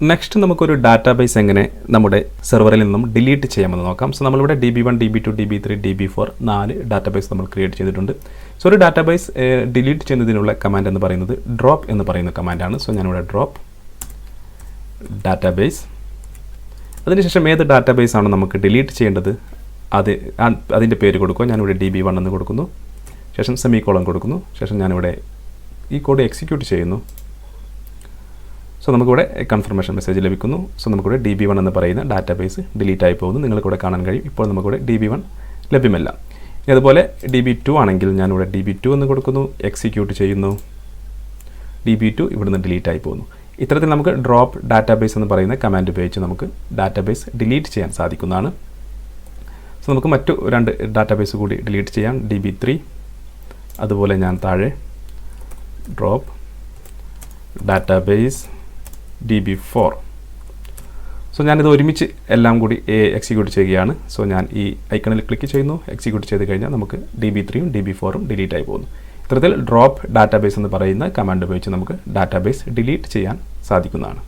Next നമുക്കൊരു database എങ്ങനെ നമ്മുടെ സെർവറിൽ നിന്നും ഡിലീറ്റ് ചെയ്യാമെന്ന് നോക്കാം. സോ നമ്മളിവിടെ DB1, DB2, DB3, DB4 4 database നമ്മൾ ക്രിയേറ്റ് ചെയ്തിട്ടുണ്ട്. സോ ഒരു ഡാറ്റാബേസ് ഡിലീറ്റ് ചെയ്യുന്നതിനുള്ള കമാൻഡ് എന്ന് പറയുന്നത് ഡ്രോപ്പ് എന്ന് പറയുന്ന കമാൻഡാണ്. സോ ഞാനിവിടെ ഡ്രോപ്പ് ഡാറ്റാബേസ്, അതിനുശേഷം ഏത് ഡാറ്റാബേസ് ആണ് നമുക്ക് ഡിലീറ്റ് ചെയ്യേണ്ടത് അതിൻ്റെ പേര് കൊടുക്കുക. ഞാനിവിടെ DB1 എന്ന് കൊടുക്കുന്നു, ശേഷം സെമിക്കോളൻ കൊടുക്കുന്നു, ശേഷം ഞാനിവിടെ ഈ കോഡ് എക്സിക്യൂട്ട് ചെയ്യുന്നു. സോ നമുക്കിവിടെ കൺഫർമേഷൻ മെസ്സേജ് ലഭിക്കുന്നു. സോ നമുക്കിവിടെ DB1 എന്ന് പറയുന്ന ഡാറ്റാബേസ് ഡിലീറ്റ് ആയി പോകുന്നു. നിങ്ങൾക്കിവിടെ കാണാൻ കഴിയും. ഇപ്പോൾ നമുക്കിവിടെ DB1 ലഭ്യമല്ല. അതുപോലെ DB2 ആണെങ്കിൽ ഞാനിവിടെ DB2 എന്ന് കൊടുക്കുന്നു, എക്സിക്യൂട്ട് ചെയ്യുന്നു. DB2 ഇവിടുന്ന് ഡിലീറ്റ് ആയി പോകുന്നു. ഇത്തരത്തിൽ നമുക്ക് ഡ്രോപ്പ് ഡാറ്റാബേസ് എന്ന് പറയുന്ന കമാൻഡ് ഉപയോഗിച്ച് നമുക്ക് ഡാറ്റാബേസ് ഡിലീറ്റ് ചെയ്യാൻ സാധിക്കുന്നതാണ്. സോ നമുക്ക് മറ്റു 2 ഡാറ്റാബേസ് കൂടി ഡിലീറ്റ് ചെയ്യാം. DB3, അതുപോലെ ഞാൻ താഴെ ഡ്രോപ്പ് ഡാറ്റാബേസ് DB4. സോ ഞാനിത് ഒരുമിച്ച് എല്ലാം കൂടി എക്സിക്യൂട്ട് ചെയ്യുകയാണ്. സോ ഞാൻ ഈ ഐക്കണിൽ ക്ലിക്ക് ചെയ്യുന്നു, എക്സിക്യൂട്ട് ചെയ്ത് കഴിഞ്ഞാൽ നമുക്ക് DB3ഉം DB4ഉം ഡിലീറ്റ് ആയി പോകുന്നു. ഇത്തരത്തിൽ ഡ്രോപ്പ് ഡാറ്റാബേസ് എന്ന് പറയുന്ന കമാൻഡ് ഉപയോഗിച്ച് നമുക്ക് ഡാറ്റാബേസ് ഡിലീറ്റ് ചെയ്യാൻ സാധിക്കുന്നതാണ്.